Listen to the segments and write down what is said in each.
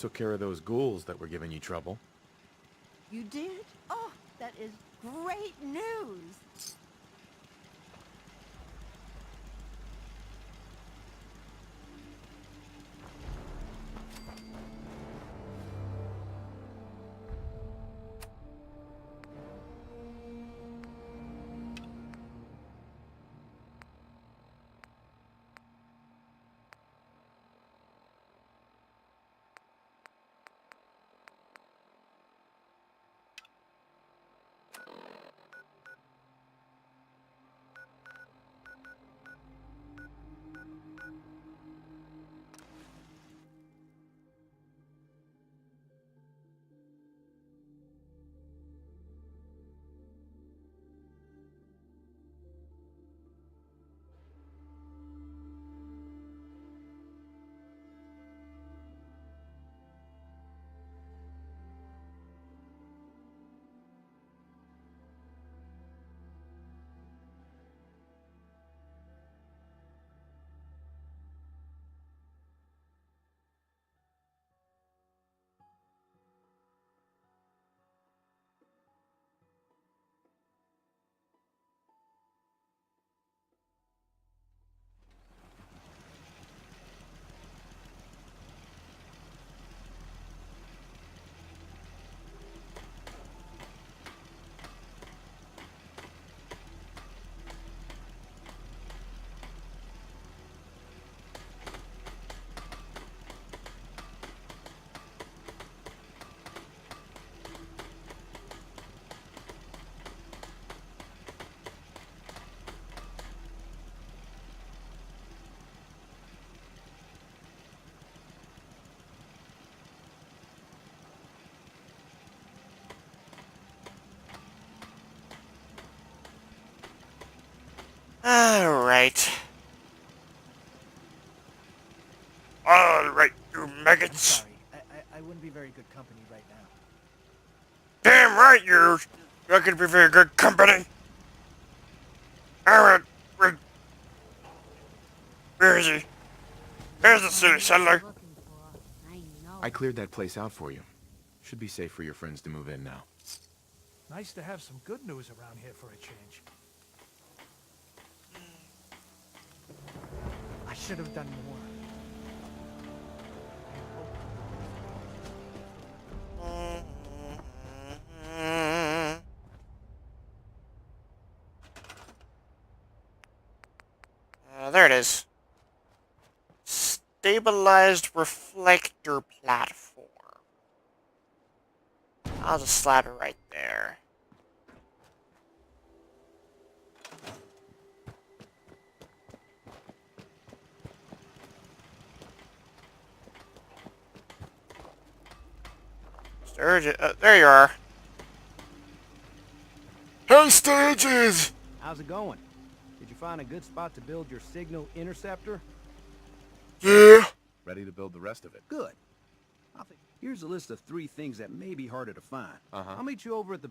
Took care of those ghouls that were giving you trouble. You did? Oh, that is great news! Alright. Alright, you I'm maggots. sorry. I wouldn't be very good company right now. Damn right you're not gonna be very good company. Alright, where is he? There's the city settler. I cleared that place out for you. Should be safe for your friends to move in now. Nice to have some good news around here for a change. I should have done more. There it is. Stabilized reflector platform. I'll just slap it right there. Sturgeon, there you are. Hey, Sturges! How's it going? Did you find a good spot to build your signal interceptor? Yeah. Ready to build the rest of it. Good. Here's a list of 3 things that may be harder to find. I'll meet you over at the...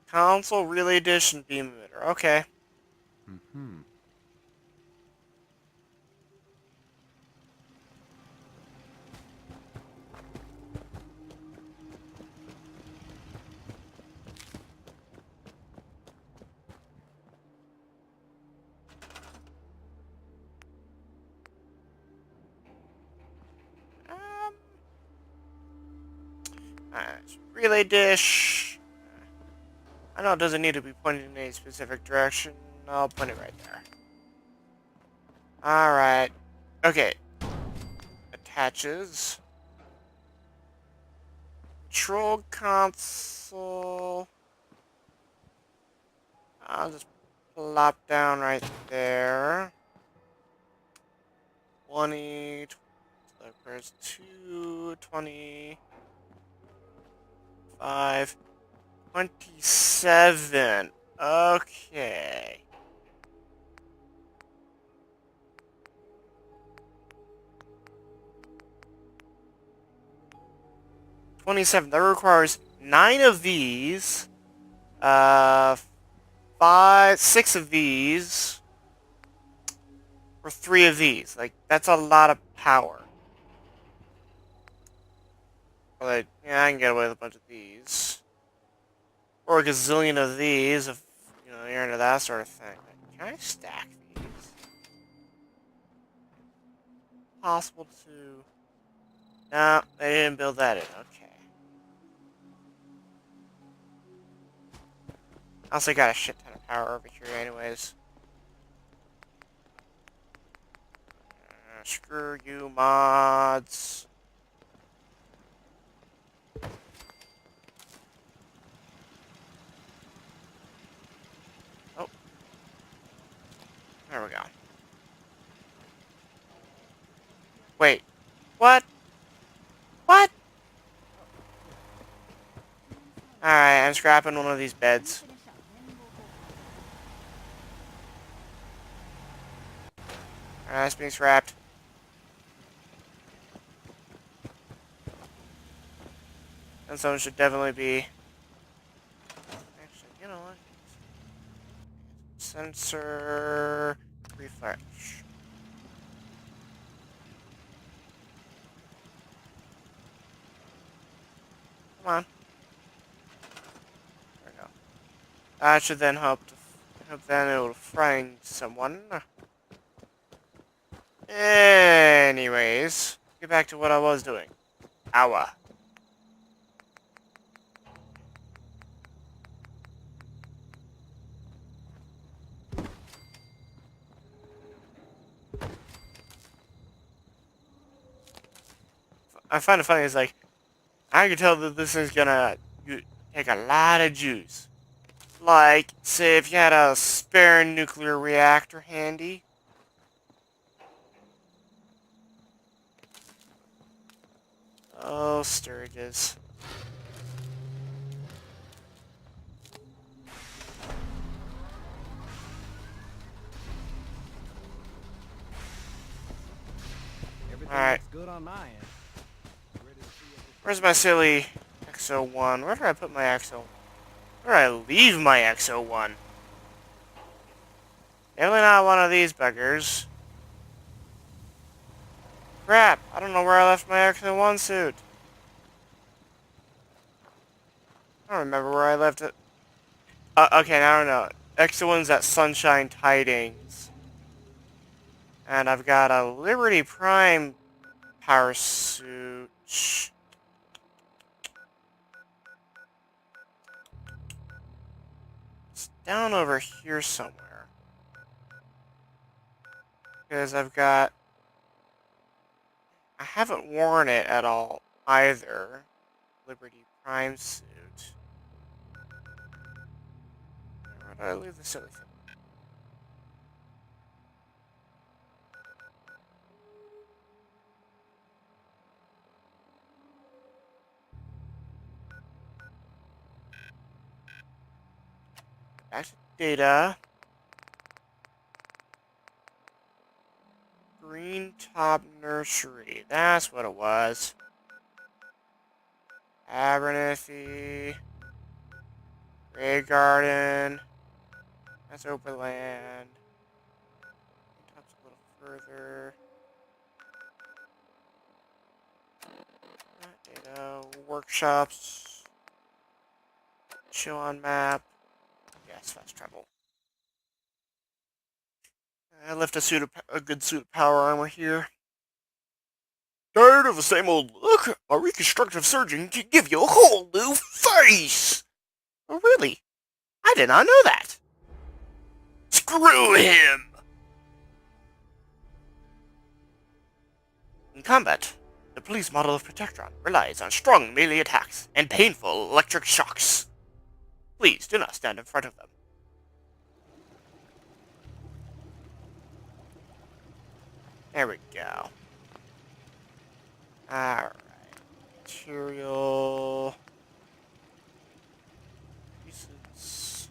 Console, relay dish, and beam emitter. Okay. Alright, relay dish. I know it doesn't need to be pointed in a specific direction. I'll point it right there. Alright. Okay. Attaches. Control console. I'll just plop down right there. 20. So where's 2? 20. 5. 27. Okay. $27. That requires 9 of these. 6 of these. Or 3 of these. Like, that's a lot of power. Like, yeah, I can get away with a bunch of these. Or a gazillion of these if, you know, you're into that sort of thing. Can I stack these? Possible to... No, they didn't build that in. Okay. I also got a shit ton of power over here anyways. Screw you, mods. Oh. There we go. Wait. What? What? Alright, I'm scrapping one of these beds. Alright, it's being scrapped. And someone should definitely be... Actually, you know what? Sensor... Refresh. Come on. There we go. That should then hope then it will find someone. Anyways, get back to what I was doing. Hour. I find it funny, it's like, I can tell that this is gonna take a lot of juice. Like, say if you had a spare nuclear reactor handy. Oh, Sturgis. Alright. Good on my end. Where's my silly XO1? Where did I put my XO1? Where did I leave my XO1? Definitely not one of these buggers. Crap, I don't know where I left my XO1 suit. I don't remember where I left it. Okay, now I know. XO1's at Sunshine Tidings. And I've got a Liberty Prime power suit. It's down over here somewhere. Because I've got... I haven't worn it at all either. Liberty Prime suit. Where did I leave the silly thing? Back to data. GREENTOP Nursery. That's what it was. ABERNATHY. Grey Garden. That's Overland. GREENTOP's a little further. Data. Workshops. Show on map. Yes, fast travel. I left a good suit of power armor here. Tired of the same old look? A reconstructive surgeon can give you a whole new face! Oh, really? I did not know that! Screw him! In combat, the police model of Protectron relies on strong melee attacks and painful electric shocks. Please do not stand in front of them. There we go. Alright. Material. Pieces.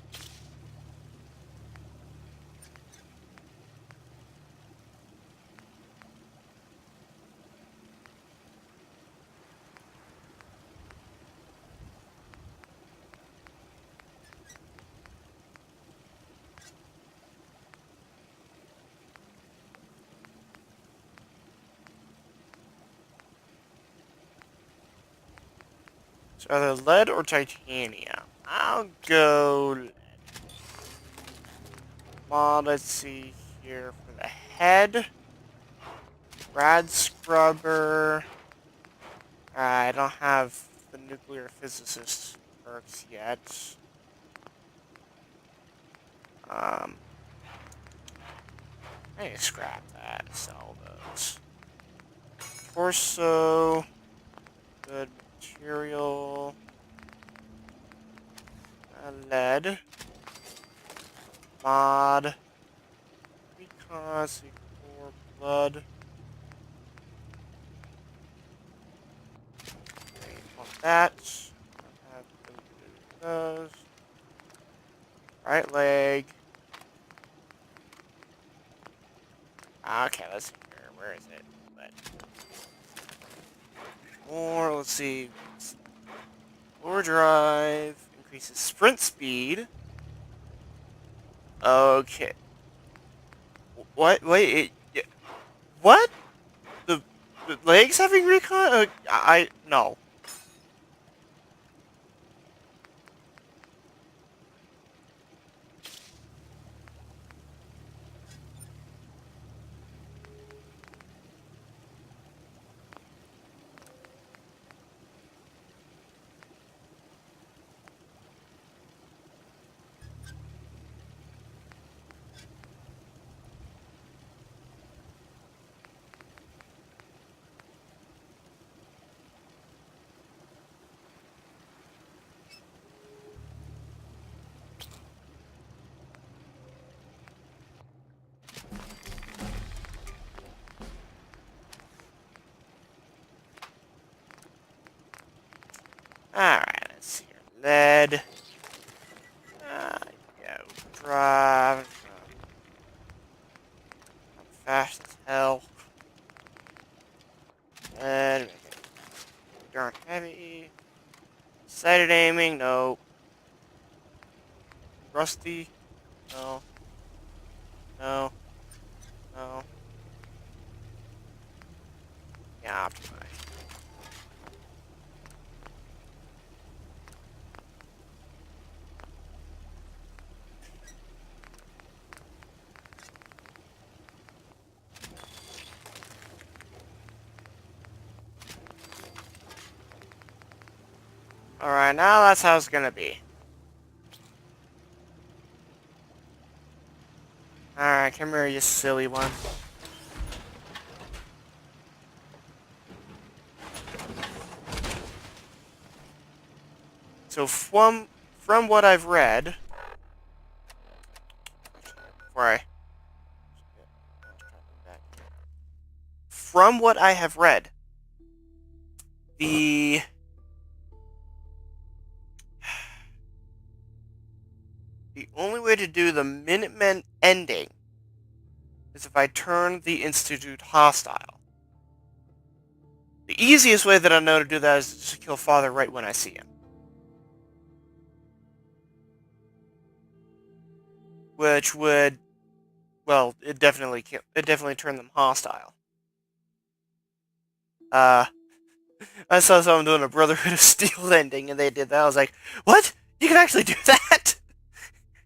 It's either lead or titanium. I'll go lead. Well, let's see here for the head. Rad scrubber. I don't have the nuclear physicist perks yet. I need to scrap that. Sell those. Torso. Good material. Lead. Mod. Recon. C4. Blood. Want that. Have those. Right leg. Okay, let's see here. Where is it? More, let's see. Lower drive. Increases sprint speed. Okay. What? Wait, what? The legs having recon? No. Alright, let's see here. Lead. Yeah, drive. I'm fast as hell. And darn heavy. Sighted aiming, no. Rusty, no. No. No. Yeah, optimize. Alright, now that's how it's gonna be. Alright, come here, you silly one. So from what I've read, from what I have read, the only way to do the Minutemen ending is if I turn the Institute hostile. The easiest way that I know to do that is to kill Father right when I see him. Which would, well, it definitely turned them hostile. I saw someone doing a Brotherhood of Steel ending, and they did that. I was like, what? You can actually do that?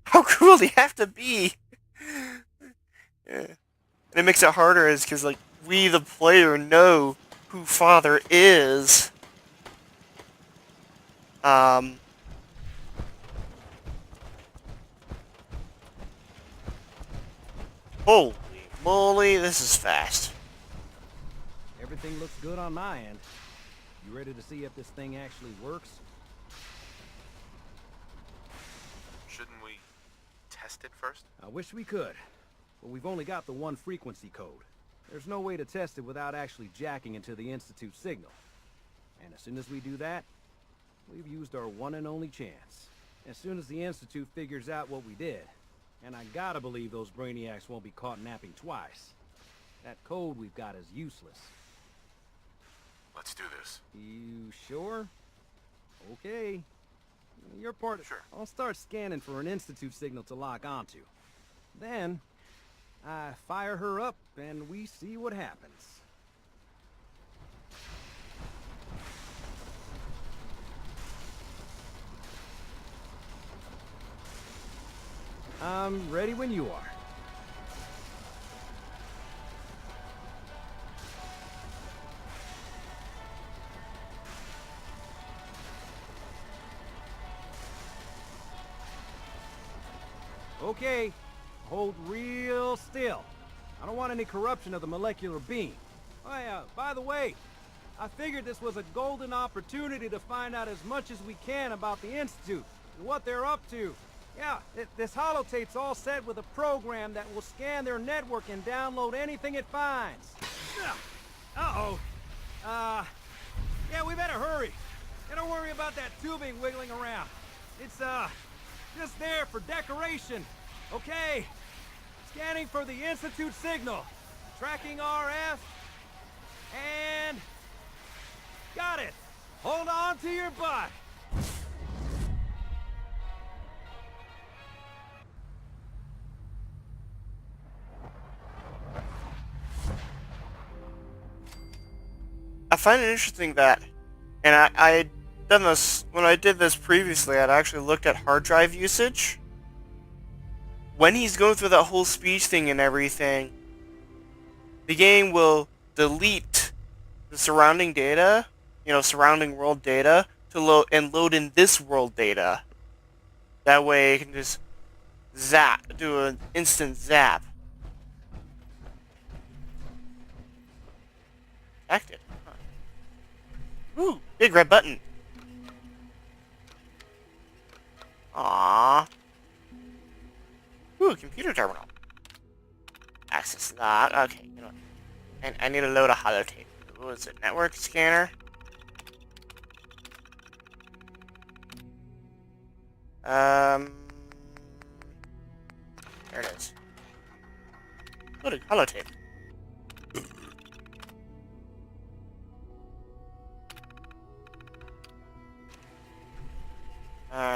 How cruel do you have to be? Yeah. And it makes it harder is because, like, we, the player, know who Father is. Holy moly, this is fast. Everything looks good on my end. You ready to see if this thing actually works? Shouldn't we test it first? I wish we could, but we've only got the one frequency code. There's no way to test it without actually jacking into the Institute signal. And as soon as we do that, we've used our one and only chance. As soon as the Institute figures out what we did, and I gotta believe those brainiacs won't be caught napping twice, that code we've got is useless. Let's do this. You sure? Okay. Your part. Sure. I'll start scanning for an Institute signal to lock onto. Then, I fire her up and we see what happens. I'm ready when you are. Okay, hold real still. I don't want any corruption of the molecular beam. Oh yeah, by the way, I figured this was a golden opportunity to find out as much as we can about the Institute and what they're up to. Yeah, this holotape's all set with a program that will scan their network and download anything it finds. Uh-oh. Yeah, we better hurry. And don't worry about that tubing wiggling around. It's, just there for decoration. Okay. Scanning for the Institute signal. Tracking RF. And... got it. Hold on to your butt. I find it interesting that, and I had done this, when I did this previously, I'd actually looked at hard drive usage. When he's going through that whole speech thing and everything, the game will delete the surrounding data, you know, surrounding world data, to load in this world data. That way it can just zap, do an instant zap. Active. Ooh, big red button. Aww. Ooh, computer terminal. Access log. Okay, you know what? And I need to load a holotape. What is it? Network scanner. There it is. Loading holotape.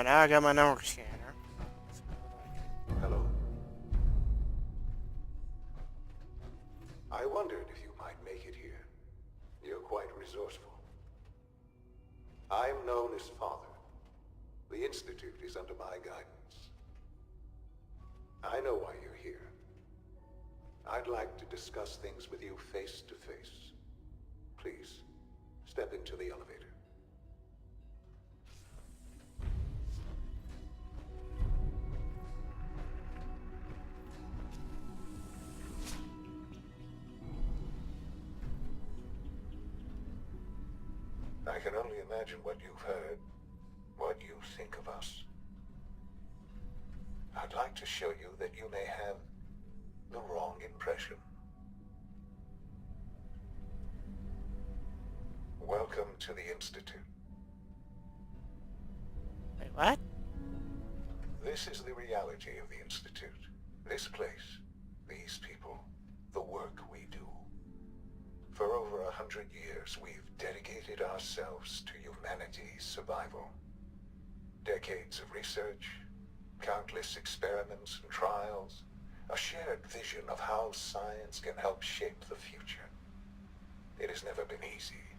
Now I got my network scanner. Hello. I wondered if you might make it here. You're quite resourceful. I'm known as Father. The Institute is under my guidance. I know why you're here. I'd like to discuss things with you face to face. Please, step into the elevator. I can only imagine what you've heard, what you think of us. I'd like to show you that you may have the wrong impression. Welcome to the Institute. Wait, what? This is the reality of the Institute. This place, these people, the work we do. For over 100 years, we've dedicated ourselves to humanity's survival. Decades of research, countless experiments and trials, a shared vision of how science can help shape the future. It has never been easy,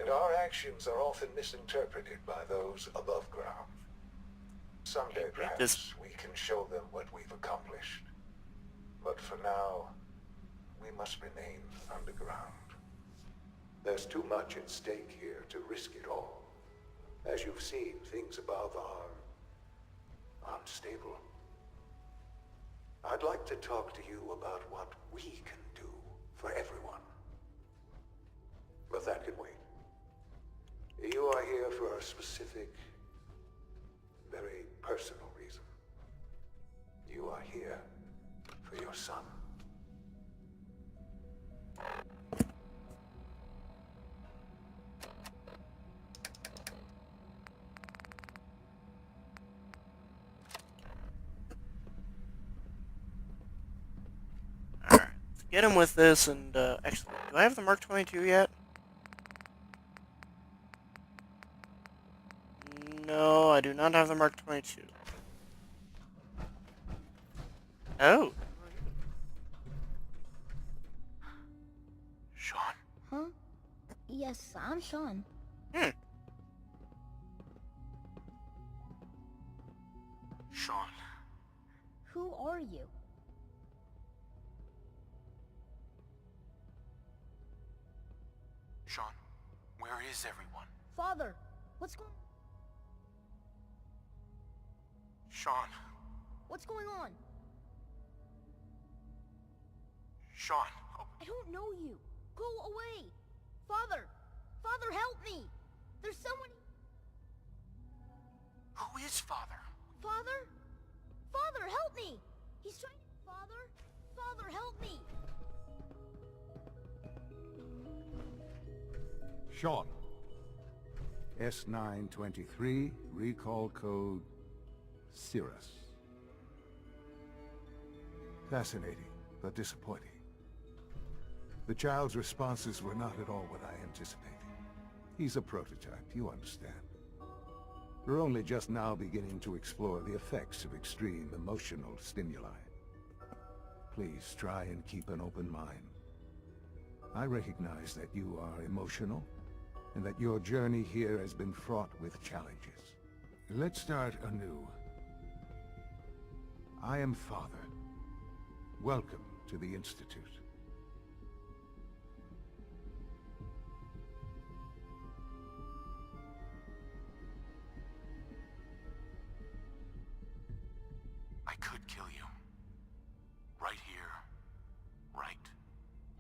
and our actions are often misinterpreted by those above ground. Someday, perhaps, we can show them what we've accomplished. But for now, we must remain underground. There's too much at stake here to risk it all. As you've seen, things above are unstable. I'd like to talk to you about what we can do for everyone. But that can wait. You are here for a specific, very personal reason. You are here for your son. Get him with this, and actually, do I have the Mark 22 yet? No, I do not have the Mark 22. Oh. Sean. Huh? Yes, I'm Sean. Sean, Who are you? Sean, where is everyone? Father, what's going... Sean, What's going on? Sean. Oh, I don't know you. Go away. Father! Father, help me! There's someone... who is Father? Father? Father, help me! He's trying to... Father? Father, help me! Sean. S923, recall code Cirrus. Fascinating, but disappointing. The child's responses were not at all what I anticipated. He's a prototype, you understand. We're only just now beginning to explore the effects of extreme emotional stimuli. Please try and keep an open mind. I recognize that you are emotional, and that your journey here has been fraught with challenges. Let's start anew. I am Father. Welcome to the Institute. I could kill you. Right here. Right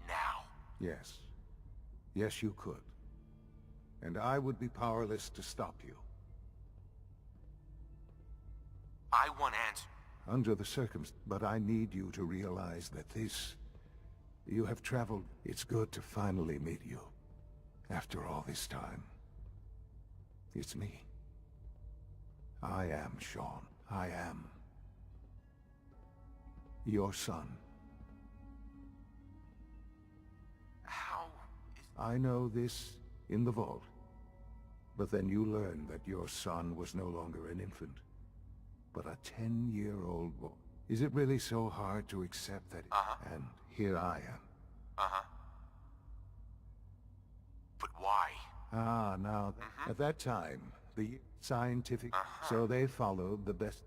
now. Yes. Yes, you could. And I would be powerless to stop you. I want answers. Under the circumstances, but I need you to realize that this... You have traveled... It's good to finally meet you. After all this time. It's me. I am Sean. I am... your son. How is... I know this in the vault. But then you learn that your son was no longer an infant, but a 10-year-old boy. Is it really so hard to accept that? And here I am. But why? Now, at that time, the scientific... So they followed the best...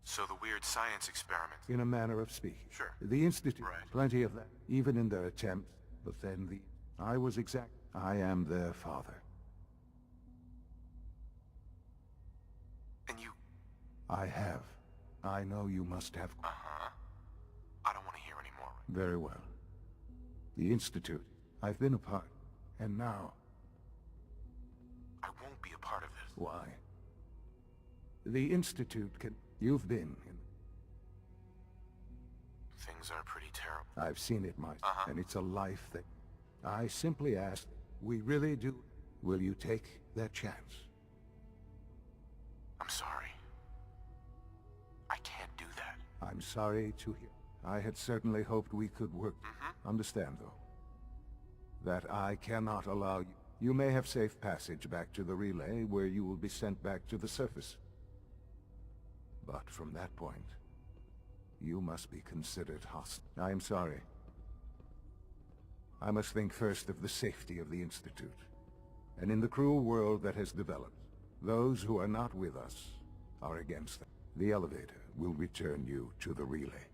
So the weird science experiment. In a manner of speaking. Sure. The Institute, Right. plenty of that, even in their attempts. But then the... I was exact... I am their father. And you... I have. I know you must have... I don't want to hear anymore. Very well. The Institute. I've been a part. And now... I won't be a part of this. Why? The Institute can... You've been in... Things are pretty terrible. I've seen it, and it's a life that... I simply ask, we really do... Will you take that chance? I'm sorry. I can't do that. I'm sorry to hear. I had certainly hoped we could work... Understand, though, that I cannot allow you... You may have safe passage back to the relay, where you will be sent back to the surface. But from that point, you must be considered hostile. I am sorry. I must think first of the safety of the Institute. And in the cruel world that has developed, those who are not with us are against them. The elevator will return you to the relay.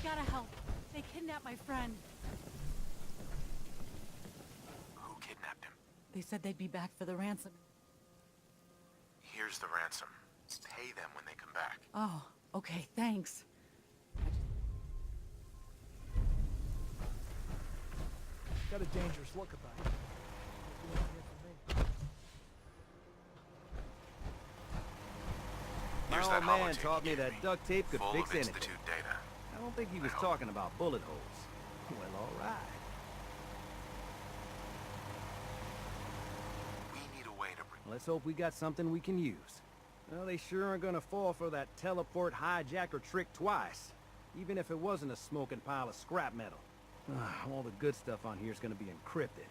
gotta help. They kidnapped my friend. Who kidnapped him? They said they'd be back for the ransom. Here's the ransom. Pay them when they come back. Oh, okay, thanks. Got a dangerous look about you. What do you want to hear from me? Here's My that old man holotape taught you me gave that duct tape could Full fix of anything. Institute data. I don't think he was talking about bullet holes. Well, all right. We need a way to bring... Let's hope we got something we can use. Well, they sure aren't gonna fall for that teleport hijacker trick twice. Even if it wasn't a smoking pile of scrap metal. All the good stuff on here is gonna be encrypted.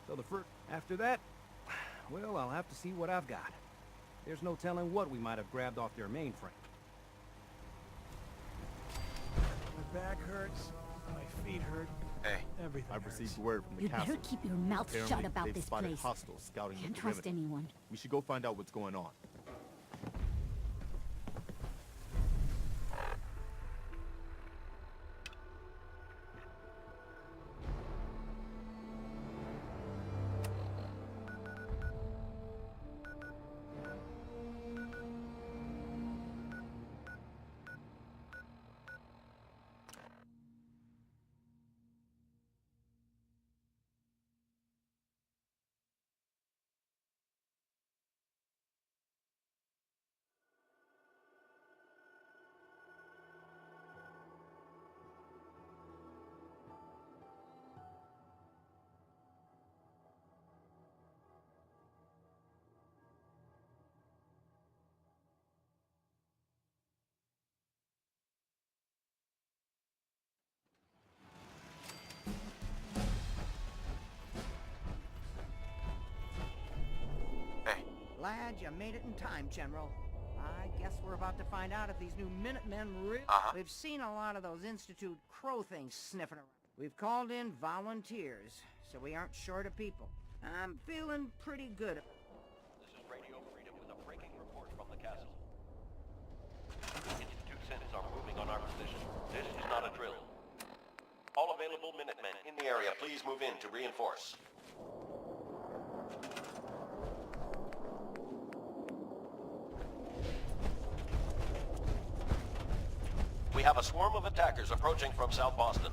So the first... After that, well, I'll have to see what I've got. There's no telling what we might have grabbed off their mainframe. My back hurts, my feet hurt, Hey, everything I've hurts. received word from the You'd castle. better keep your mouth Apparently, shut about they've this spotted place. hostiles scouting Can't the trust perimeter. anyone. We should go find out what's going on. Lad, you made it in time, General. I guess we're about to find out if these new Minutemen really... We've seen a lot of those Institute Crow things sniffing around. We've called in volunteers, so we aren't short of people. I'm feeling pretty good. This is Radio Freedom with a breaking report from the castle. Institute centers are moving on our position. This is not a drill. All available Minutemen in the area, please move in to reinforce. We have a swarm of attackers approaching from South Boston.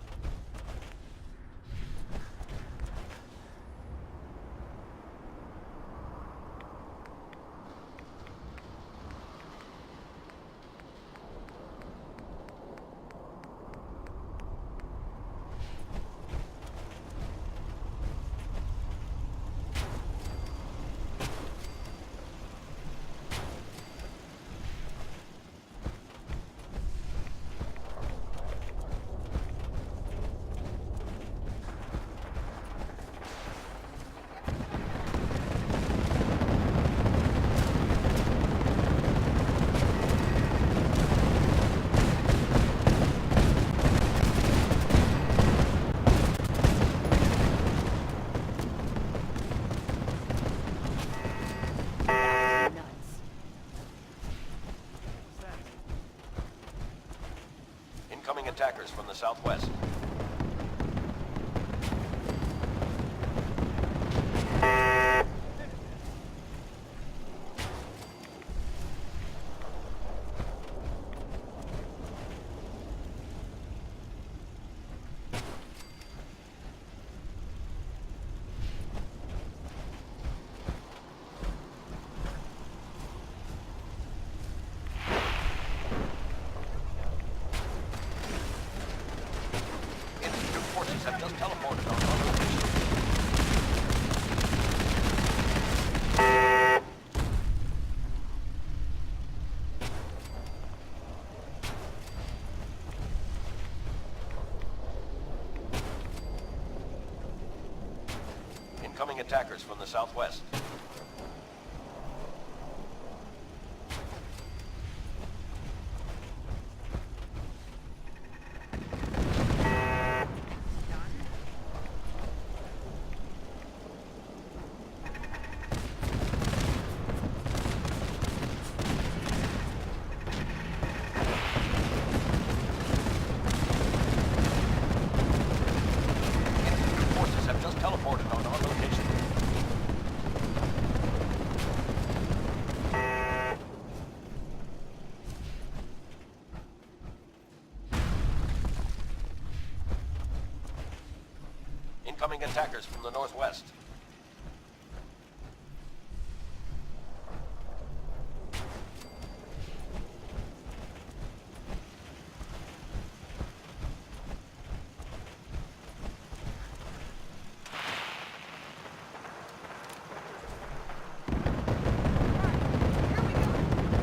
Incoming attackers from the southwest. Have just teleported on location. Incoming attackers from the southwest. incoming attackers from the northwest.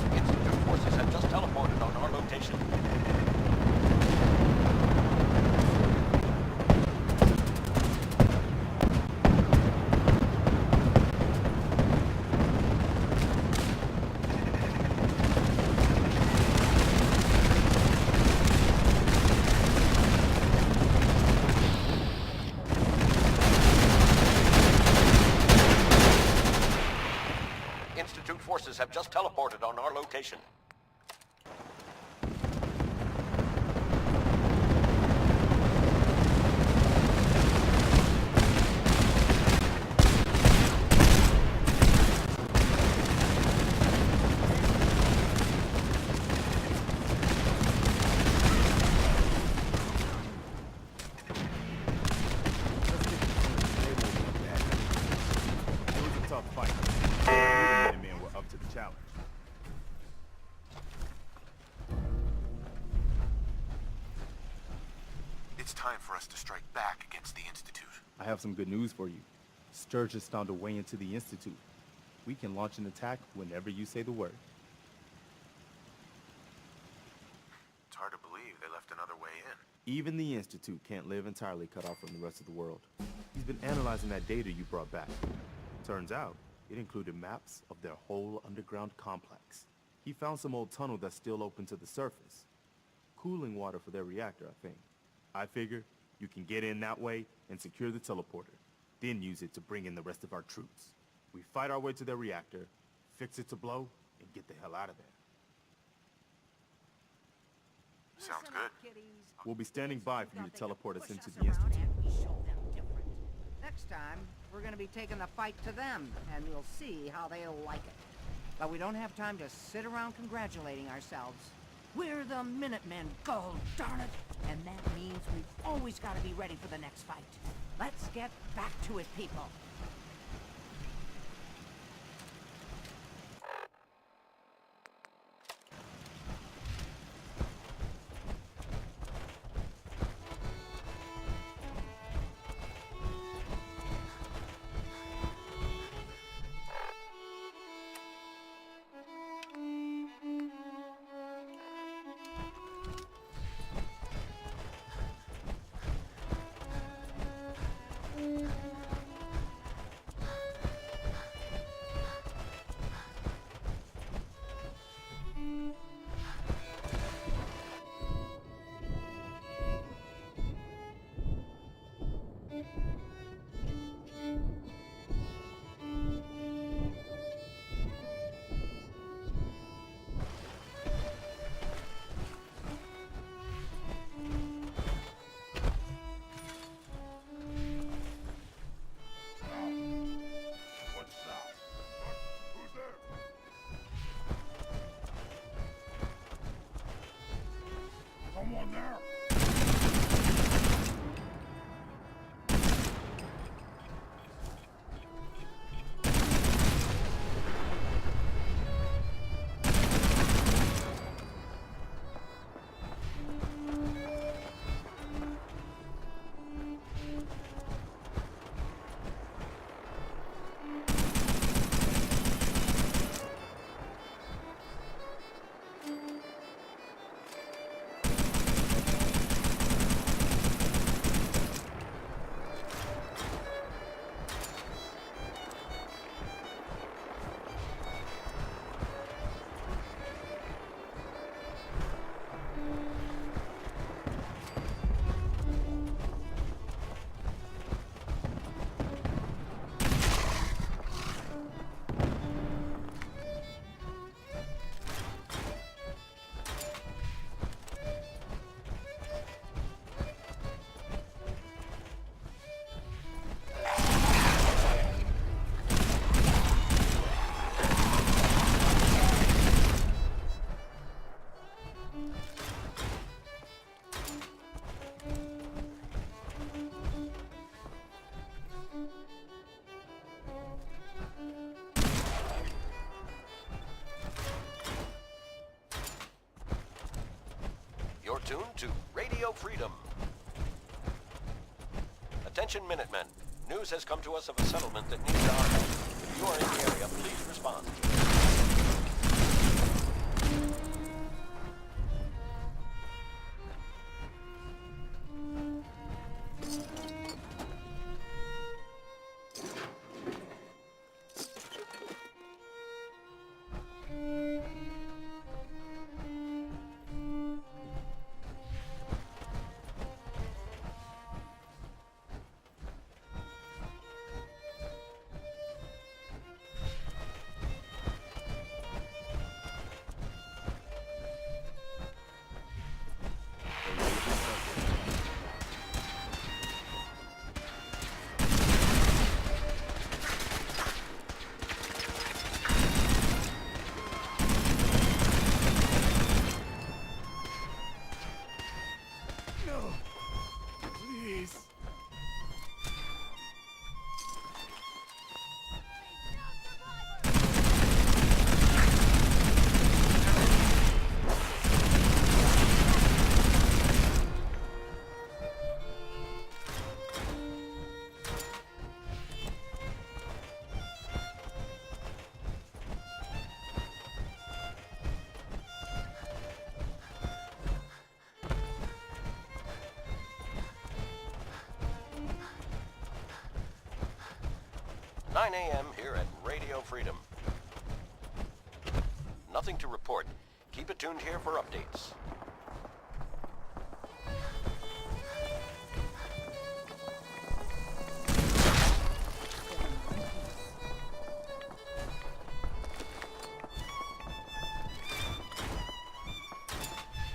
Institute forces have just teleported on our location. Institute forces have just teleported on our location. It was a tough fight. The men were up to the challenge. It's time for us to strike back against the Institute. I have some good news for you. Sturgis found a way into the Institute. We can launch an attack whenever you say the word. It's hard to believe they left another way in. Even the Institute can't live entirely cut off from the rest of the world. He's been analyzing that data you brought back. Turns out, it included maps of their whole underground complex. He found some old tunnel that's still open to the surface. Cooling water for their reactor, I think. I figure you can get in that way and secure the teleporter, then use it to bring in the rest of our troops. We fight our way to their reactor, fix it to blow, and get the hell out of there. Sounds good. We'll be standing by for you to teleport us into the around Institute. and we show them different. Next time, we're gonna be taking the fight to them, and we'll see how they'll like it. But we don't have time to sit around congratulating ourselves. We're the Minutemen, GHOUL, darn it! And that means we've always got to be ready for the next fight. Let's get back to it, people. You're tuned to Radio Freedom. Attention Minutemen. News has come to us of a settlement that needs our help. If you are in the area, please respond. "9 a.m. here at Radio Freedom. Nothing to report. Keep it tuned here for updates.